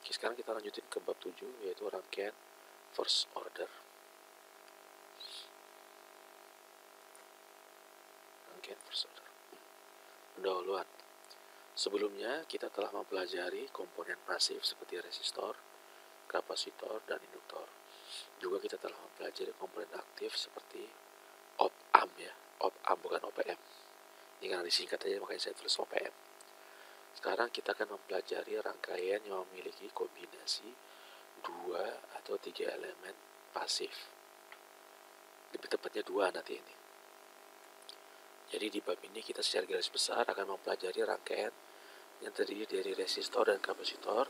Oke, sekarang kita lanjutin ke bab 7, yaitu rangkaian first order. Rangkaian first order. Pendahuluan. Sebelumnya kita telah mempelajari komponen pasif seperti resistor, kapasitor, dan induktor. Juga kita telah mempelajari komponen aktif seperti op-amp ya. Op-amp bukan OPM. Ini karena disingkat aja makanya saya tulis OPM. Sekarang kita akan mempelajari rangkaian yang memiliki kombinasi 2 atau 3 elemen pasif. Lebih tepatnya 2 nanti ini. Jadi di bab ini kita secara garis besar akan mempelajari rangkaian yang terdiri dari resistor dan kapasitor,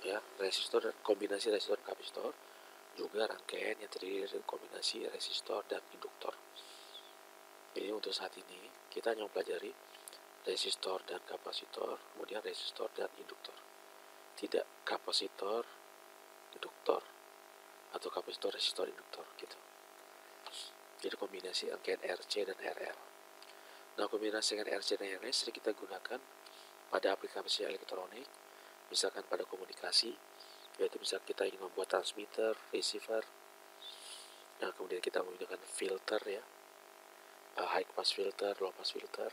ya, resistor dan kombinasi resistor dan kapasitor, juga rangkaian yang terdiri dari kombinasi resistor dan induktor. Jadi untuk saat ini kita hanya mempelajari resistor dan kapasitor, kemudian resistor dan induktor. Tidak kapasitor, induktor, atau kapasitor, resistor, induktor gitu. Jadi kombinasi rangkaian RC dan RL. Nah, kombinasi dengan RC dan RL sering kita gunakan pada aplikasi elektronik, misalkan pada komunikasi, yaitu misalkan kita ingin membuat transmitter, receiver. Nah, kemudian kita menggunakan filter ya, high pass filter, low pass filter,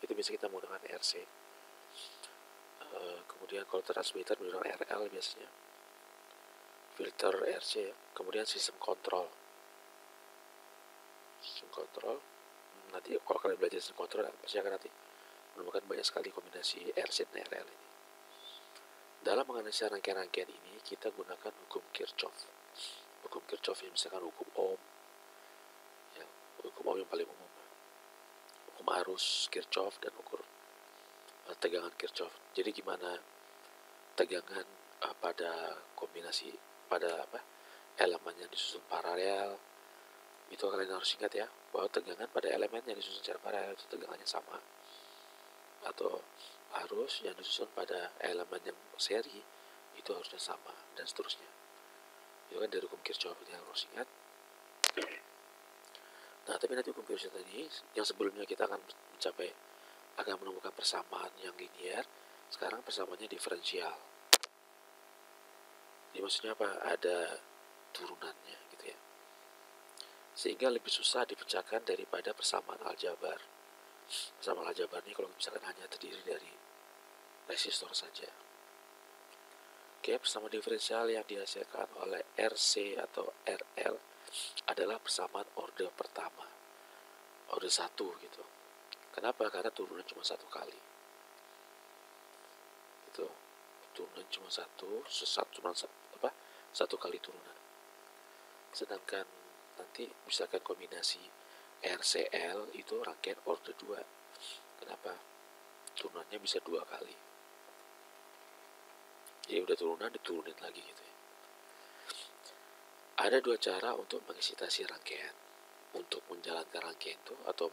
itu bisa kita menggunakan RC. Kemudian kalau transmitter menggunakan RL biasanya, filter RC ya. Kemudian sistem kontrol. Sistem kontrol, nanti kalau kalian belajar sistem kontrol pasti akan nanti menemukan banyak sekali kombinasi RC dan RL ini. Dalam menganalisa rangkaian-rangkaian ini kita gunakan hukum Kirchhoff. Hukum Kirchhoff ya, misalkan hukum Ohm ya, hukum Ohm yang paling umum, hukum arus Kirchhoff, dan ukur tegangan Kirchhoff. Jadi gimana tegangan pada kombinasi pada elemen yang disusun paralel, itu kalian harus ingat ya, bahwa tegangan pada elemen yang disusun secara paralel itu tegangannya sama, atau arus yang disusun pada elemen yang seri itu harusnya sama, dan seterusnya. Itu kan dari hukum Kirchhoff yang harus ingat. Nah, tapi nanti hukum Kirchhoff tadi yang sebelumnya kita akan menemukan persamaan yang linear, sekarang persamaannya diferensial. Jadi maksudnya apa? Ada turunannya gitu ya. Sehingga lebih susah dipecahkan daripada persamaan aljabar. Persamaan aljabar ini kalau misalkan hanya terdiri dari resistor saja. Oke, persamaan diferensial yang dihasilkan oleh RC atau RL adalah persamaan orde pertama, orde 1 gitu. Kenapa? Karena turunan cuma 1 kali. Itu turunan cuma satu kali turunan. Sedangkan nanti misalkan kombinasi RCL itu rangkaian orde 2. Kenapa? Turunannya bisa 2 kali. Jadi udah turunan diturunin lagi gitu ya. Ada 2 cara untuk mengeksitasi rangkaian. Untuk menjalankan rangkaian itu atau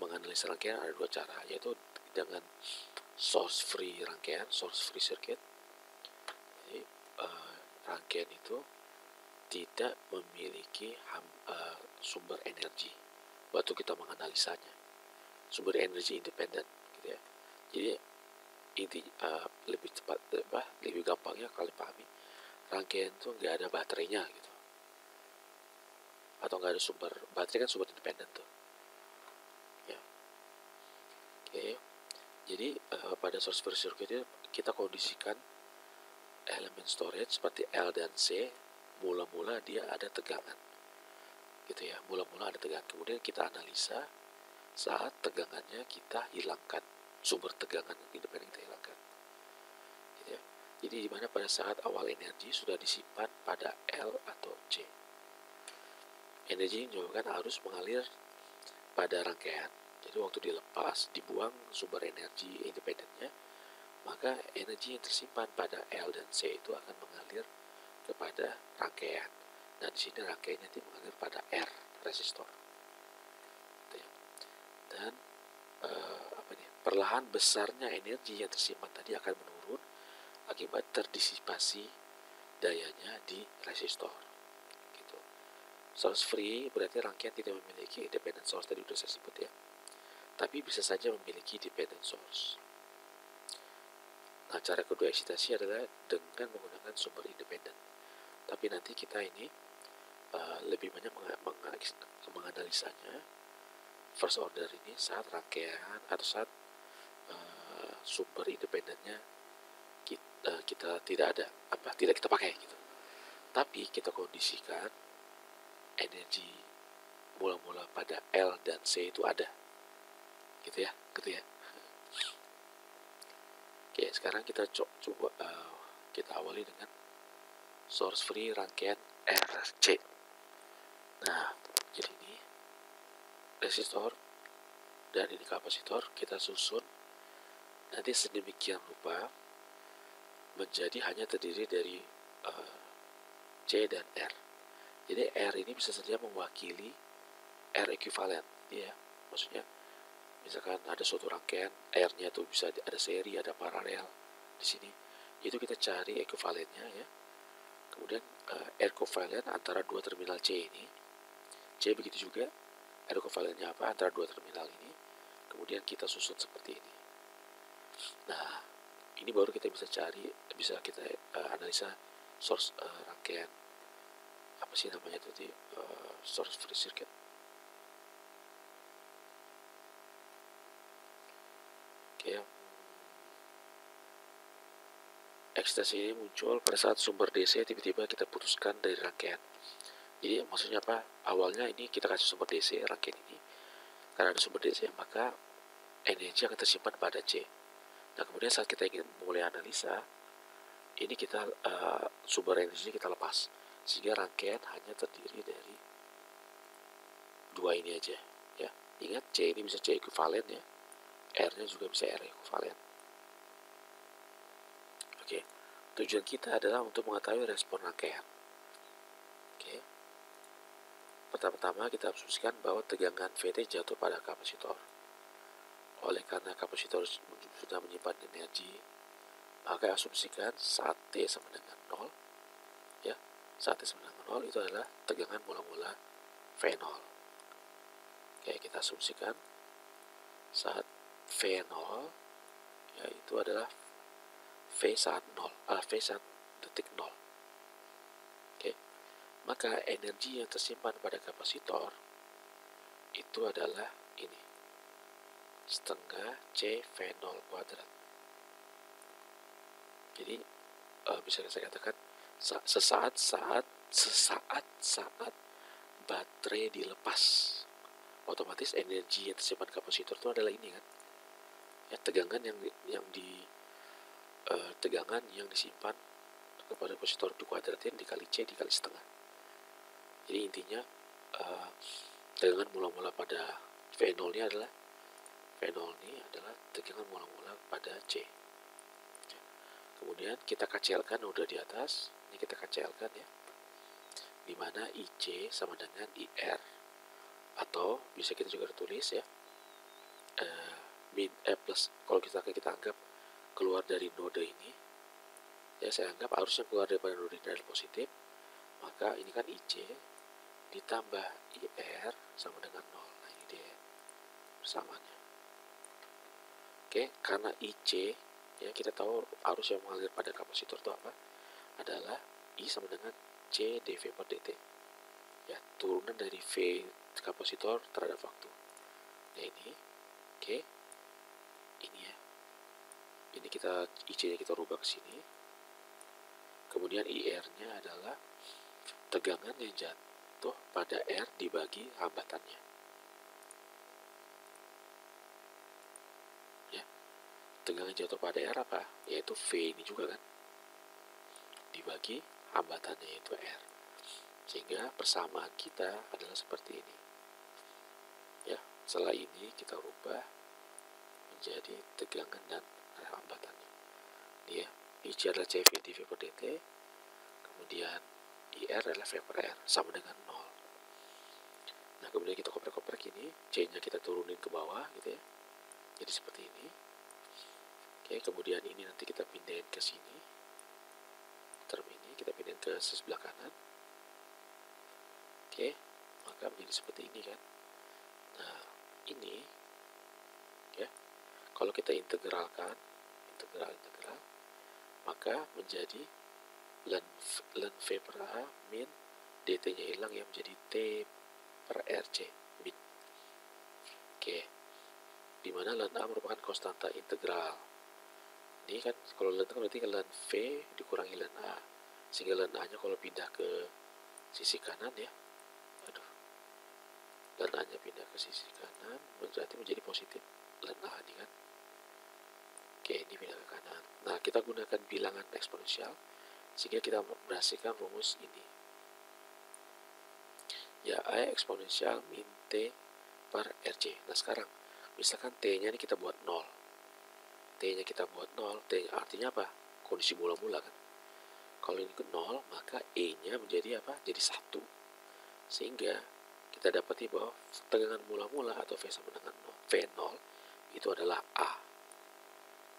menganalisa rangkaian ada 2 cara, yaitu dengan source free rangkaian, source free circuit. Jadi rangkaian itu tidak memiliki sumber energi waktu kita menganalisanya, sumber energi independen gitu ya. Jadi lebih gampangnya kalian pahami, rangkaian itu nggak ada baterainya gitu, atau nggak ada sumber baterai, kan sumber independen tuh ya. Oke. Jadi pada source free circuit itu kita kondisikan elemen storage seperti L dan C, mula-mula dia ada tegangan gitu ya, mula-mula ada tegangan. Kemudian kita analisa saat tegangannya kita hilangkan, sumber tegangan independen kita hilangkan gitu ya. Jadi dimana pada saat awal energi sudah disimpan pada L atau C, energi yang menyebabkan arus mengalir pada rangkaian. Jadi waktu dilepas, dibuang sumber energi independennya, maka energi yang tersimpan pada L dan C itu akan mengalir kepada rangkaian. Dan di sini rangkaian nanti mengalir pada R, resistor. Dan perlahan besarnya energi yang tersimpan tadi akan menurun akibat terdisipasi dayanya di resistor. Gitu. Source free berarti rangkaian tidak memiliki independent source, tadi sudah saya sebut ya. Tapi bisa saja memiliki dependent source. Nah, cara kedua eksitasi adalah dengan menggunakan sumber independen. Tapi nanti kita ini lebih banyak menganalisanya first order ini saat rangkaian atau saat sumber independennya kita tidak ada, tidak kita pakai gitu. Tapi kita kondisikan energi mula-mula pada L dan C itu ada, gitu ya. Oke, sekarang kita coba kita awali dengan source free rangkaian RC. Nah, jadi ini resistor dan ini kapasitor kita susun nanti sedemikian rupa menjadi hanya terdiri dari C dan R. Jadi R ini bisa saja mewakili R ekuivalen, ya. Maksudnya misalkan ada suatu rangkaian, R-nya itu bisa ada seri, ada paralel di sini. Itu kita cari ekuivalennya, ya. Kemudian R kovalen antara dua terminal C ini. C begitu juga. R kovalennya apa antara dua terminal ini. Kemudian kita susun seperti ini. Nah, ini baru kita bisa cari, bisa kita analisa source rangkaian apa sih namanya itu source free circuit. Oke, ekstasi ini muncul pada saat sumber DC tiba-tiba kita putuskan dari rangkaian. Jadi maksudnya apa? Awalnya ini kita kasih sumber DC rangkaian ini. Karena ada sumber DC maka energi akan tersimpan pada C. Nah, kemudian saat kita ingin mulai analisa, ini kita sumber energi kita lepas, sehingga rangkaian hanya terdiri dari dua ini aja, ya. Ingat C ini bisa C ekuivalen, ya. R-nya juga bisa R ekuivalen. Oke, tujuan kita adalah untuk mengetahui respon rangkaian. Oke, pertama-tama kita asumsikan bahwa tegangan VT jatuh pada kapasitor. Oleh karena kapasitor sudah menyimpan energi, maka asumsikan saat T sama dengan 0, ya, saat T sama dengan 0 itu adalah tegangan mula-mula V0. Oke, kita asumsikan saat V0 yaitu adalah V saat 0, V saat detik 0. Oke, maka energi yang tersimpan pada kapasitor itu adalah ini, setengah C V0 kuadrat. Jadi bisa saya katakan sesaat baterai dilepas, otomatis energi yang tersimpan kapasitor itu adalah ini kan, ya, tegangan tegangan yang disimpan kepada kapasitor itu kuadratnya dikali C dikali setengah. Jadi intinya tegangan mula-mula pada V0 ini adalah tegangan mula-mula pada C. Kemudian kita kacilkan udah di atas, ini kita kacilkan, ya, dimana IC sama dengan IR, atau bisa kita juga tulis, ya, plus. Kalau kita anggap keluar dari node ini, ya, saya anggap harusnya keluar daripada node ini adalah positif, maka ini kan IC ditambah IR sama dengan 0. Nah, ini dia persamaannya. Oke, karena IC, ya, kita tahu arus yang mengalir pada kapasitor itu apa? Adalah I sama dengan C dV per dt. Ya, turunan dari V kapasitor terhadap waktu. Nah, ini, oke, ini, ya. Ini kita IC-nya kita rubah ke sini. Kemudian IR-nya adalah tegangan yang jatuh pada R dibagi hambatannya. Tegangan jatuh pada R apa? Yaitu V ini juga kan, dibagi hambatannya yaitu R. Sehingga persamaan kita adalah seperti ini. Ya, setelah ini kita rubah menjadi tegangan dan hambatannya. Ini, ya, IC adalah CV dV per dt, kemudian IR adalah V per R sama dengan 0. Nah, kemudian kita koprek-koprek ini, C-nya kita turunin ke bawah gitu, ya. Jadi seperti ini. Oke, kemudian ini nanti kita pindahin ke sini. Term ini kita pindahin ke sebelah kanan. Oke, maka menjadi seperti ini kan. Nah, ini, ya, kalau kita integralkan, integral, maka menjadi ln V per A min dt-nya hilang yang menjadi T per RC min. Oke, dimana ln A merupakan konstanta integral. Ini kan kalau ln itu berarti ln V dikurangi ln A, sehingga ln A nya kalau pindah ke sisi kanan ya, ln A nya pindah ke sisi kanan berarti menjadi positif ln A ini kan. Oke, ini pindah ke kanan. Nah, kita gunakan bilangan eksponensial sehingga kita berhasilkan rumus ini. Ya, A eksponensial min T per RC. Nah, sekarang misalkan T-nya ini kita buat 0. T-nya kita buat 0, T-nya artinya apa? Kondisi mula-mula kan. Kalau ini ke 0, maka E-nya menjadi apa? Jadi 1. Sehingga kita dapati bahwa tegangan mula-mula atau V sama dengan 0, V0 itu adalah A.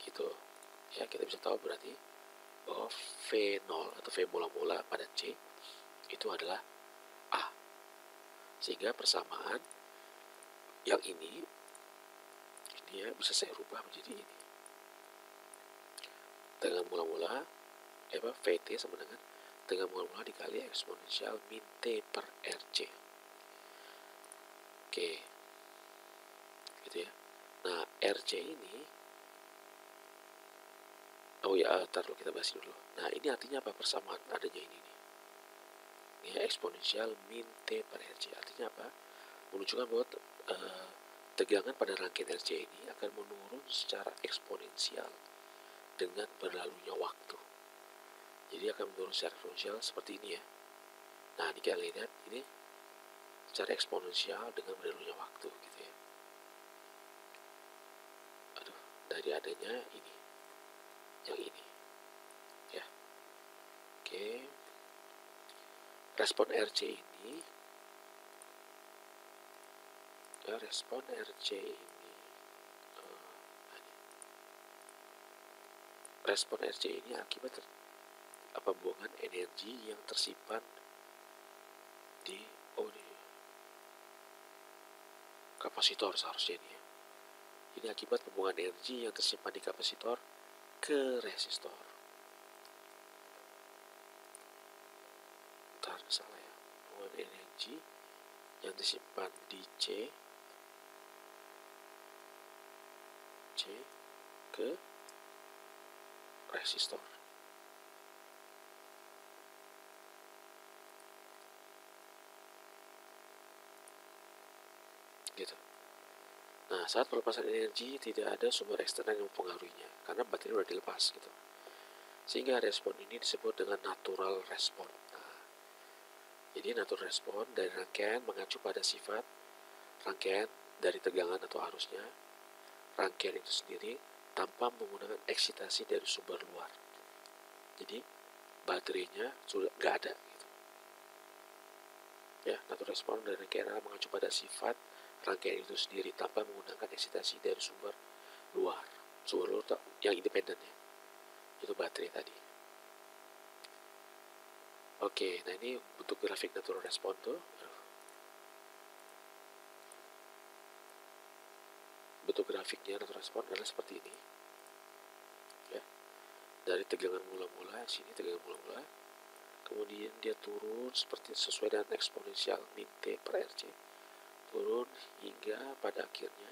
Gitu. Ya, kita bisa tahu berarti bahwa V0 atau V mula-mula pada C itu adalah A. Sehingga persamaan yang ini ya bisa saya rubah menjadi ini. Tegangan mula-mula VT sama dengan tegangan mula-mula dikali eksponensial min T per RC. Oke. Gitu ya. Nah, RC ini taruh kita bahas dulu. Nah, ini artinya apa persamaan adanya ini nih? Ini eksponensial min T per RC. Artinya apa? Menunjukkan bahwa tegangan pada rangkaian RC ini akan menurun secara eksponensial dengan berlalunya waktu. Jadi akan menurun secara eksponensial seperti ini ya. Nah, ini kita lihat ini secara eksponensial dengan berlalunya waktu gitu ya. Dari adanya ini, yang ini ya. Oke, respon RC ini respon RC ini akibat pembuangan energi yang tersimpan di kapasitor seharusnya ini ya. Ini akibat pembuangan energi yang tersimpan di kapasitor ke resistor. Salah ya. Pembuangan energi yang disimpan di C ke resistor. Gitu. Nah, saat pelepasan energi tidak ada sumber eksternal yang mempengaruhinya karena baterai sudah dilepas gitu. Sehingga respon ini disebut dengan natural respon. Nah, jadi natural respon dari rangkaian mengacu pada sifat rangkaian dari tegangan atau arusnya rangkaian itu sendiri tanpa menggunakan eksitasi dari sumber luar. Jadi baterainya sudah nggak ada gitu. Ya, natural respon dari rangkaian mengacu pada sifat rangkaian itu sendiri tanpa menggunakan eksitasi dari sumber luar yang independen ya, itu baterai tadi. Oke, nah ini bentuk grafik natural respon tuh. Bentuk grafiknya natural respon adalah seperti ini ya. Dari tegangan mula-mula sini, tegangan mula-mula, kemudian dia turun seperti sesuai dengan eksponensial min T per RC, turun hingga pada akhirnya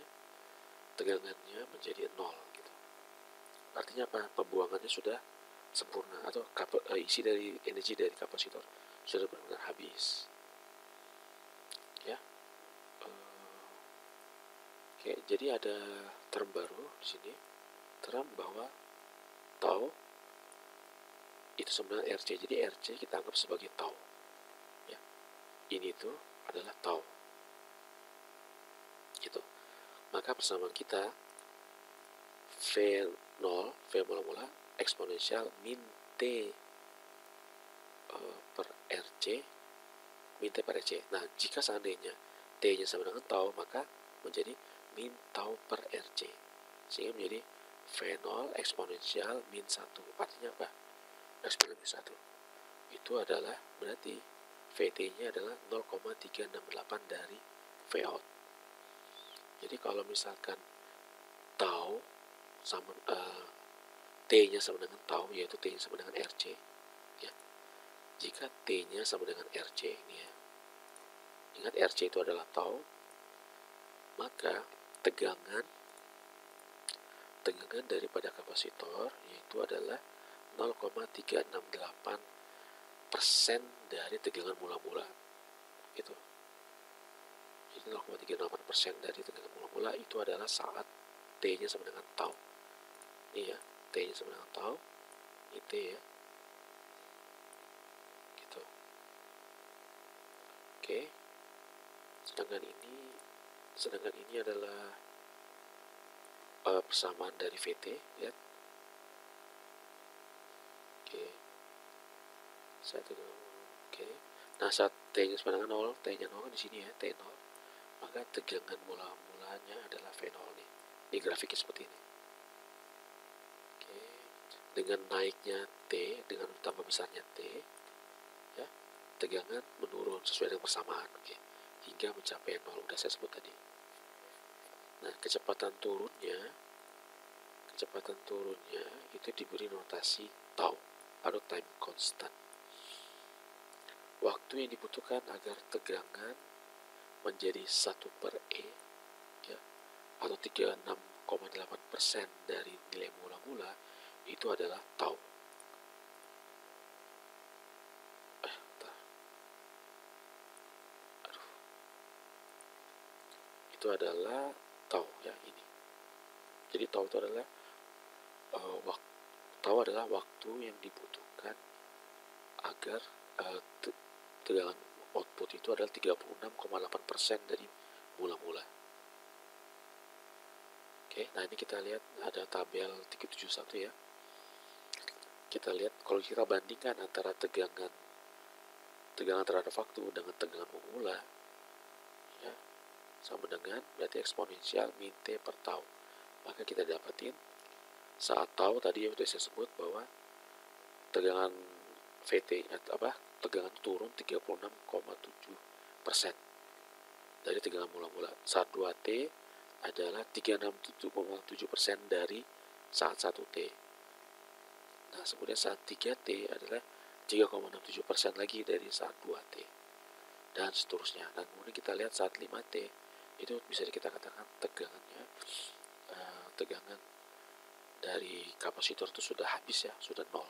tegangannya menjadi 0 gitu. Artinya apa? Pembuangannya sudah sempurna atau isi dari energi dari kapasitor sudah benar-benar habis. Ya. Oke, jadi ada term baru di sini. Term bahwa tau itu sebenarnya RC. Jadi RC kita anggap sebagai tau. Ya. Ini tuh adalah tau. Gitu. Maka persamaan kita V0, V mula-mula eksponensial min T per RC, min T per RC. Nah, jika seandainya T-nya sama dengan tau, maka menjadi min tau per RC. Sehingga menjadi V0 eksponensial min 1. Artinya apa? Eksponensial min 1. Itu adalah berarti VT-nya adalah 0,368 dari Vout. Jadi kalau misalkan tau sama T-nya sama dengan tau, yaitu T-nya sama dengan RC. Ya. Jika T-nya sama dengan RC ini ya, ingat RC itu adalah tau, maka tegangan daripada kapasitor yaitu adalah 0,368% dari tegangan mula-mula. Gitu. Jadi 0,368% dari tegangan mula-mula itu adalah saat T-nya sama dengan tau. Ini ya, T-nya sama dengan tau. Ini T ya. Gitu. Oke. Sedangkan ini adalah persamaan dari VT, lihat. Oke. Oke. Nah, saat T-nya sama dengan 0, T-nya 0 kan di sini ya, T0. Maka tegangan mula-mulanya adalah V0 nih. Di grafiknya seperti ini. Oke. Dengan naiknya T, dengan tambah besarnya T, ya, tegangan menurun sesuai dengan persamaan, oke, hingga mencapai 0, udah saya sebut tadi. Nah, kecepatan turunnya itu diberi notasi tau atau time constant. Waktu yang dibutuhkan agar tegangan menjadi 1/E ya, atau 36,8% dari nilai mula-mula itu adalah tau. Itu adalah tau ya, ini. Jadi tau itu adalah waktu yang dibutuhkan agar tegangan output itu adalah 36,8% dari mula-mula. Oke, nah ini kita lihat ada tabel 371 ya. Kita lihat kalau kita bandingkan antara tegangan terhadap waktu dengan tegangan memula, ya, sama dengan berarti eksponensial min T per tau. Maka kita dapatin saat tau tadi sudah saya sebut bahwa tegangan VT tegangan turun 36,7% dari tegangan mula-mula. Saat 2T adalah 37,7% dari saat 1T. Nah, kemudian saat 3T adalah 3,67% lagi dari saat 2T. Dan seterusnya. Dan kemudian kita lihat saat 5T itu bisa kita katakan tegangan dari kapasitor itu sudah habis ya, sudah 0.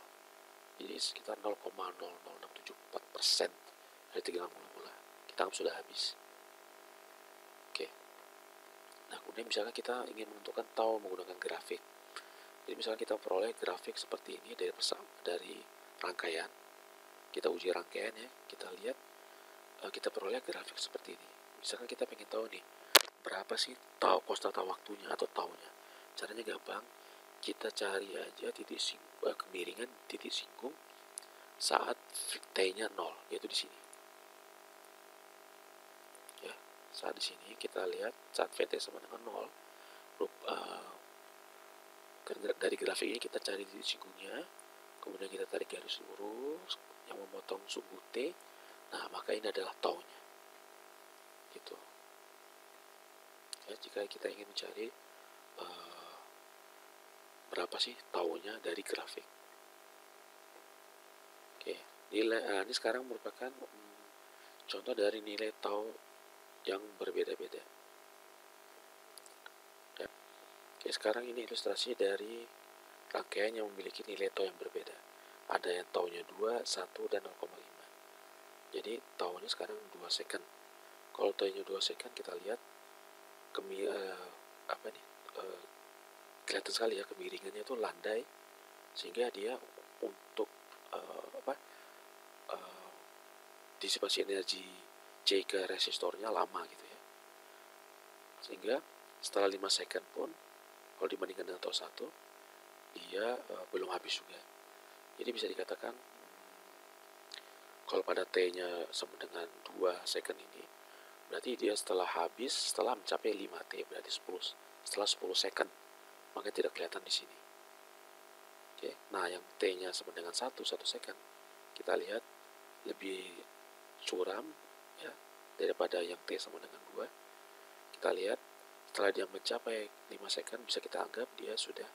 Jadi sekitar 0,00674% dari tegangan mula-mula. Kita anggap sudah habis. Oke. Nah, kemudian misalnya kita ingin menentukan tau menggunakan grafik. Jadi misalnya kita peroleh grafik seperti ini dari rangkaian. Kita uji rangkaian ya. Kita lihat kita peroleh grafik seperti ini. Misalkan kita ingin tahu nih, berapa sih tau konstanta waktunya atau taunya. Caranya gampang. Kita cari aja kemiringan titik singgung saat T-nya 0, yaitu di sini. Ya, saat di sini kita lihat saat VT sama dengan 0, dari grafik ini kita cari titik singgungnya, kemudian kita tarik garis lurus yang memotong sumbu T. Nah, maka ini adalah taunya. Gitu. Ya, jika kita ingin mencari berapa sih taunya dari grafik. Oke, ini sekarang merupakan contoh dari nilai tau yang berbeda-beda. Ya. Oke, sekarang ini ilustrasi dari rangkaian yang memiliki nilai tau yang berbeda. Ada yang taunya 2, 1, dan 0,5. Jadi taunya sekarang 2 second. Kalau taunya 2 second, kita lihat kelihatan sekali ya kemiringannya itu landai, sehingga dia untuk disipasi energi C ke resistornya lama gitu ya. Sehingga setelah 5 second pun kalau dibandingkan dengan tau 1, dia belum habis juga. Jadi bisa dikatakan kalau pada T-nya sama dengan 2 second ini, berarti dia setelah mencapai 5T, berarti setelah 10 second. Maka tidak kelihatan di sini. Oke, nah yang T-nya sama dengan 1 second, kita lihat lebih curam ya daripada yang T sama dengan 2. Kita lihat setelah dia mencapai 5 second, bisa kita anggap dia sudah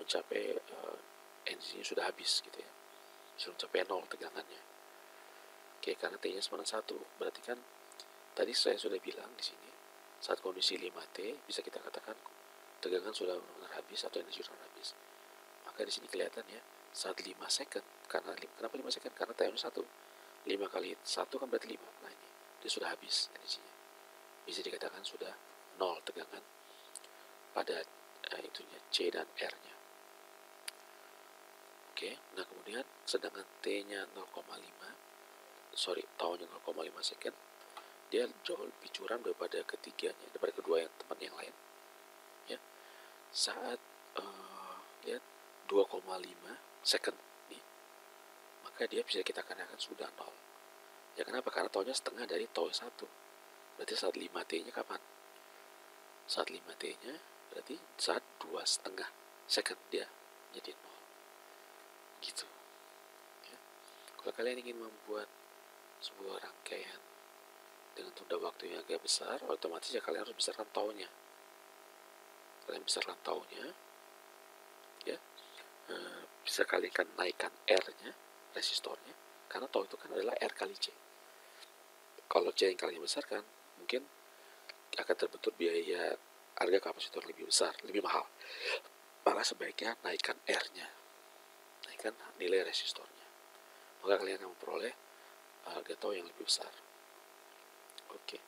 mencapai energinya sudah habis gitu ya, sudah mencapai 0 tegangannya. Oke, karena T-nya sama dengan 1, berarti kan tadi saya sudah bilang di sini saat kondisi 5T bisa kita katakan tegangan sudah benar-benar habis atau energi sudah habis. Maka di sini kelihatan ya, saat 5 second, kenapa 5 second? Karena time 1, 5 kali 1 kan berarti 5. Nah ini, dia sudah habis energinya. Bisa dikatakan sudah 0 tegangan pada itunya C dan R-nya. Oke, nah kemudian sedangkan T-nya 0,5, tau-nya 0,5 second, dia jauh lebih curam daripada ketiganya, daripada kedua yang teman yang lain. Ya, saat lihat 2,5 second nih, maka dia bisa kita katakan sudah 0. Ya kenapa? Karena tau-nya setengah dari tau 1. Berarti saat 5T-nya kapan? Saat 5T-nya berarti saat 2,5 second dia jadi 0. Gitu. Ya. Kalau kalian ingin membuat sebuah rangkaian dengan tunda waktu yang agak besar, otomatis ya kalian harus besarkan tau-nya. Kalian besarkan tau-nya, ya, bisa kalian naikkan R-nya, resistornya, karena tau itu kan adalah R kali C. Kalau C yang kalian besarkan, mungkin akan terbentur biaya harga kapasitor lebih besar, lebih mahal. Maka sebaiknya naikkan R-nya, naikkan nilai resistornya. Maka kalian akan memperoleh harga tau yang lebih besar. Oke,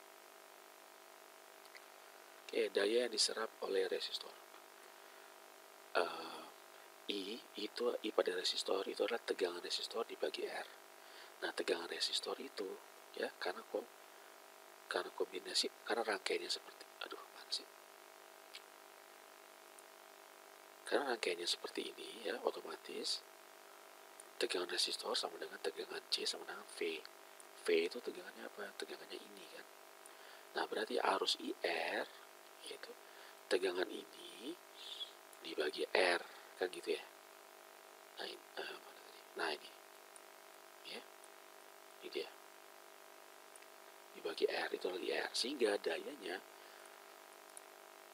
daya yang diserap oleh resistor. I pada resistor itu adalah tegangan resistor dibagi R. Nah, tegangan resistor itu ya karena kombinasi, karena rangkaiannya seperti karena rangkaiannya seperti ini ya, otomatis tegangan resistor sama dengan tegangan C sama dengan V. V itu tegangannya apa? Tegangannya ini kan. Nah, berarti arus IR yaitu tegangan ini dibagi R kan gitu ya. Nah ini ya, ini dia dibagi R, itu lagi R, sehingga daya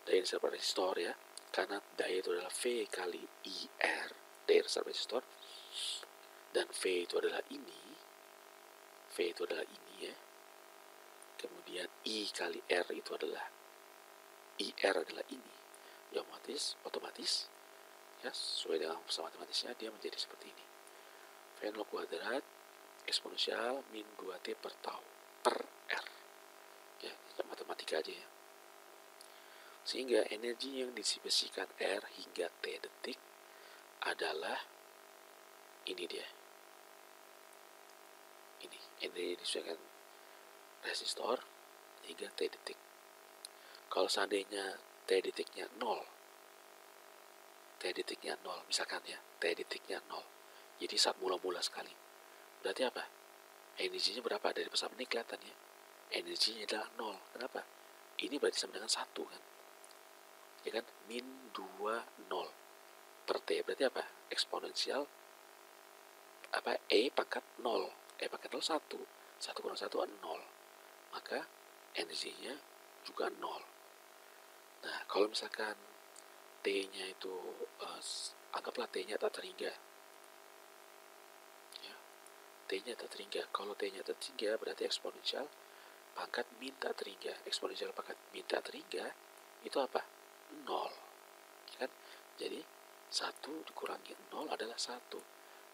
diserap resistor ya, karena daya itu adalah V kali IR, daya diserap resistor, dan V itu adalah ini ya, kemudian I kali R itu adalah IR adalah ini ya, otomatis ya, sesuai dengan formula matematisnya dia menjadi seperti ini, V0 kuadrat eksponensial min 2T per tau per R ya, matematika aja ya. Sehingga energi yang didistribusikan R hingga T detik adalah ini dia, ini energi yang didistribusikan resistor hingga T detik. Kalau seandainya T detiknya 0, misalkan ya, T detiknya 0, jadi saat mula-mula sekali, berarti apa? Energinya berapa? Dari persamaan ini kelihatan ya, energinya adalah 0. Kenapa? Ini berarti sama dengan 1 kan, ya kan, min 2 0 per T, berarti apa? Eksponensial apa? E pangkat 0, 1 kurang 1 0, maka energinya juga 0. Nah, kalau misalkan T-nya itu anggaplah T-nya tak terhingga ya, T-nya tak terhingga. Kalau T-nya tak terhingga berarti eksponensial pangkat min tak terhingga. Eksponensial pangkat min tak terhingga itu apa? 0 ya kan? Jadi 1 dikurangi 0 adalah 1,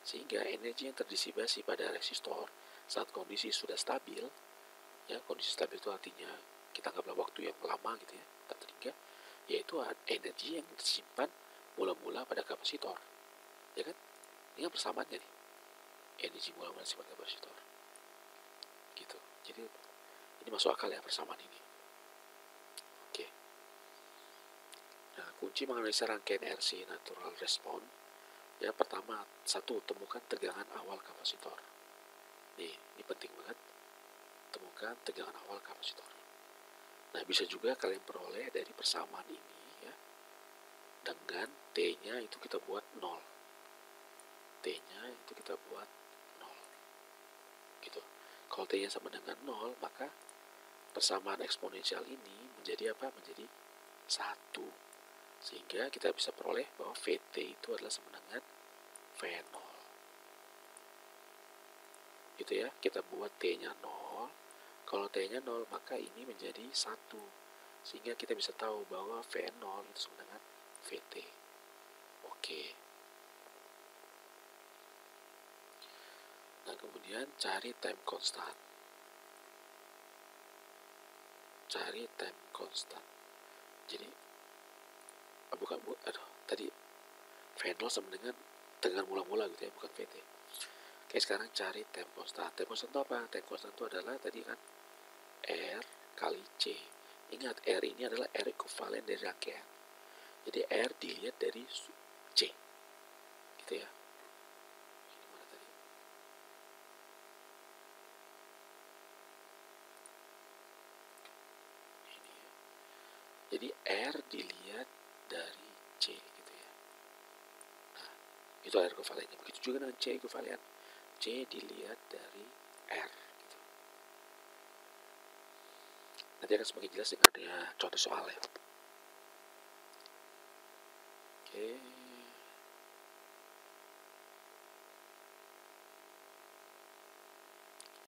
sehingga energi yang terdistribusi pada resistor saat kondisi sudah stabil ya, kondisi stabil itu artinya kita anggaplah waktu yang lama gitu ya, tak terhingga, yaitu energi yang disimpan mula-mula pada kapasitor ya kan, ini persamaannya nih, energi mula-mula disimpan pada kapasitor gitu. Jadi ini masuk akal ya persamaan ini. Oke. Nah, kunci menganalisa rangkaian RC natural response ya, pertama, temukan tegangan awal kapasitor. Ini penting banget, temukan tegangan awal kapasitor. Nah, bisa juga kalian peroleh dari persamaan ini ya, dengan T-nya itu kita buat 0. T-nya itu kita buat 0 gitu. Kalau T-nya sama dengan 0, maka persamaan eksponensial ini menjadi apa? Menjadi 1. Sehingga kita bisa peroleh bahwa VT itu adalah sama dengan V0. Gitu ya, kita buat T-nya 0. Kalau T-nya 0, maka ini menjadi 1. Sehingga kita bisa tahu bahwa V0 itu sama dengan VT. Oke. Nah, kemudian cari time constant. Cari time constant. Jadi, tadi V0 sama dengan mula-mula gitu ya, bukan VT. Oke, sekarang cari time constant. Time constant itu apa? Time constant itu adalah tadi kan R kali C. Ingat, R ini adalah R ekuvalen dari rangkaian. Jadi R dilihat dari C. Gitu ya. Ini mana tadi? Ini ya. Jadi R dilihat dari C gitu ya. Nah, itu R ekuvalennya. Begitu juga dengan C ekuvalen. C dilihat dari R gitu. Nanti akan semakin jelas dengan adanya contoh soal ya. Oke.